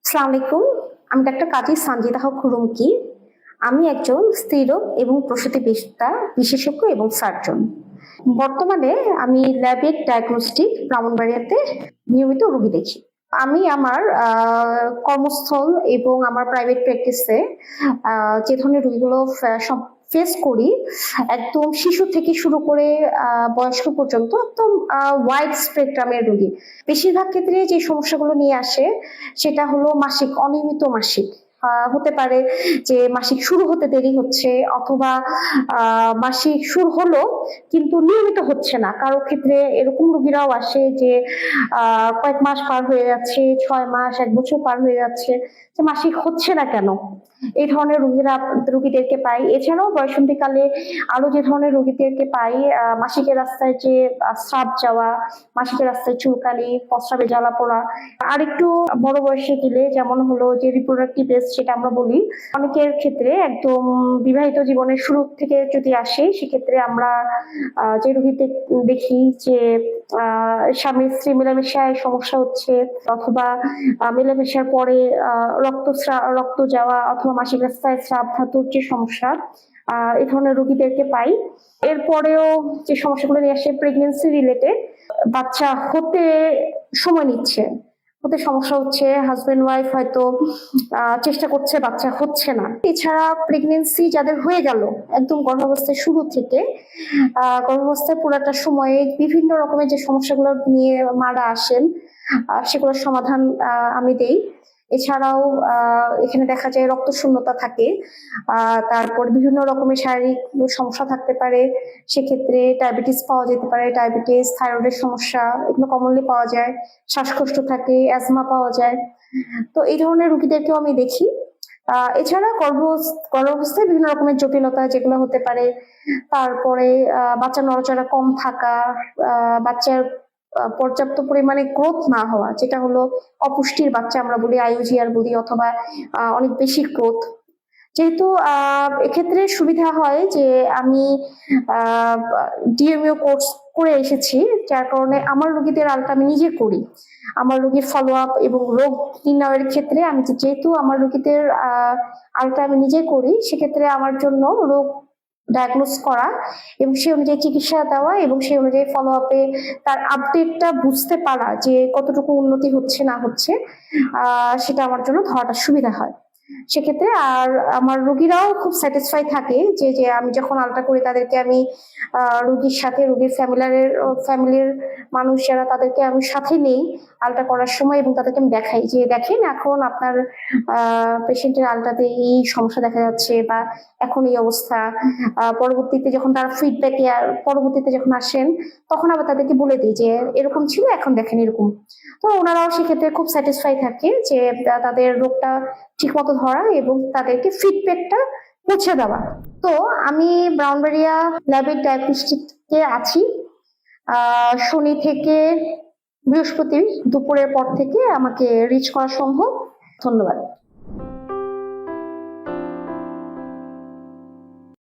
আসসালামু আলাইকুম। আমি ডাক্তার কাজী সানজিদা হক রুমকি। আমি একজন স্ত্রীরোগ এবং প্রসূতি বিশেষজ্ঞ এবং সার্জন। বর্তমানে আমি ল্যাবের ডায়াগনস্টিক ব্রাহ্মণবাড়িয়াতে নিয়মিত রোগী দেখি। আমি আমার কর্মস্থল এবং আমার প্রাইভেট প্র্যাকটিসে যে ধরনের রোগীগুলো সব ফেস করি, একদম শিশু থেকে শুরু করে বয়স্ক পর্যন্ত একদম ওয়াইড স্পেকট্রামের রোগী। বেশিরভাগ ক্ষেত্রে যে সমস্যাগুলো নিয়ে আসে সেটা হলো অনিয়মিত মাসিক। হতে পারে যে মাসিক শুরু হতে দেরি হচ্ছে, অথবা মাসিক শুরু হলো কিন্তু নিয়মিত হচ্ছে না। কারো ক্ষেত্রে এরকম রোগীরাও আসে যে কয়েক মাস পার হয়ে যাচ্ছে, 6 মাস 1 বছর পার হয়ে যাচ্ছে, যে মাসিক হচ্ছে না কেন। এই ধরনের রোগীদেরকে পাই। এছাড়াও বয়ঃসন্ধিকালে আরো যে ধরনের রোগীদেরকে পাই, মাসিকের রাস্তায় যে স্রাব যাওয়া, মাসিকের রাস্তায় চুলকানি, প্রস্রাবে জ্বালা পোড়া। আর একটু বড় বয়সে গেলে যেমন হলো যে রিপ্রোডাক্টিভ এজ সেটা আমরা বলি, অনেকের ক্ষেত্রে একদম বিবাহিত জীবনের শুরু থেকে যদি আসে, সেক্ষেত্রে আমরা যে রোগীতে দেখি যে স্বামী স্ত্রী মেলামেশায় সমস্যা হচ্ছে, অথবা মেলামেশার পরে রক্ত যাওয়া, অথবা মাসিক রাস্তায় স্রাব ধাতুর যে সমস্যা, এই ধরনের রোগীদেরকে পাই। এরপরেও যে সমস্যাগুলো নিয়ে আসে প্রেগনেন্সি রিলেটেড, বাচ্চা হতে সময় নিচ্ছে, হতে সমস্যা হচ্ছে, হাজবেন্ড ওয়াইফ হয়তো চেষ্টা করছে, বাচ্চা হচ্ছে না। এছাড়া প্রেগনেন্সি যাদের হয়ে গেল একদম গর্ভাবস্থায় শুরু থেকে গর্ভাবস্থায় পুরাটা সময়ে বিভিন্ন রকমের যে সমস্যাগুলো নিয়ে মারা আসেন, সেগুলোর সমাধান আমি দেই। এছাড়াও এখানে দেখা যায় রক্ত শূন্যতা থাকে, তারপর বিভিন্ন রকমের শারীরিক সমস্যা থাকতে পারে। সেক্ষেত্রে ডায়াবেটিস পাওয়া যেতে পারে, ডায়াবেটিস, থাইরয়েডের সমস্যা, এগুলো কমনলি পাওয়া যায়। শ্বাসকষ্ট থাকে, অ্যাজমা পাওয়া যায়। তো এই ধরনের রোগীদেরকেও আমি দেখি। এছাড়া গর্ভাবস্থায় বিভিন্ন রকমের জটিলতা যেগুলো হতে পারে, তারপরে বাচ্চা নড়াচড়া কম থাকা, বাচ্চার পর্যাপ্ত পরিমাণে গ্রোথ না হওয়া, যেটা হলো অপুষ্টির বাচ্চা আমরা বলি, আইইউজিআর বলি, অথবা অনেক বেশি গ্রোথ। যেহেতু এক্ষেত্রে সুবিধা হয় যে আমি ডিএমইউ কোর্স করে এসেছি, যার কারণে আমার রোগীদের আলটা আমি নিজে করি। আমার রোগীর ফলো আপ এবং রোগ নির্ণয়ের ক্ষেত্রে আমি যেহেতু আমার রোগীদের আলটা আমি নিজে করি, সেক্ষেত্রে আমার জন্য রোগ ডায়াগনোস করা এবং সেই অনুযায়ী চিকিৎসা দেওয়া এবং সেই অনুযায়ী ফলো আপে তার আপডেটটা বুঝতে পারা যে কতটুকু উন্নতি হচ্ছে না হচ্ছে, সেটা আমার জন্য ধরাটা সুবিধা হয় সেক্ষেত্রে। আর আমার রোগীরাও খুব স্যাটিসফাই থাকে যে আমি যখন আলটা করি তাদেরকে আমি রোগীর সাথে, রোগীর ফ্যামিলির মানুষ যারা, তাদেরকে আমি সাথে নেই আলটা করার সময়, এবং তাদেরকে আমি দেখাই যে দেখেন এখন আপনার পেশেন্টের আলটাতে এই সমস্যা দেখা যাচ্ছে, বা এখন এই অবস্থা। পরবর্তীতে যখন তারা ফিডব্যাকে পরবর্তীতে যখন আসেন, তখন আবার তাদেরকে বলে দিই যে এরকম ছিল, এখন দেখেন এরকম। তো ওনারাও সেক্ষেত্রে খুব স্যাটিসফাই থাকে যে তাদের রোগটা ঠিক মতো ধরা এবং তাদেরকে ফিডব্যাকটা পৌঁছে দেওয়া। তো আমি ব্রাহ্মণবাড়িয়া ল্যাবের ডায়াগনস্টিকে আছি। শনি থেকে বৃহস্পতি দুপুরের পর থেকে আমাকে রিচ করা সম্ভব। ধন্যবাদ।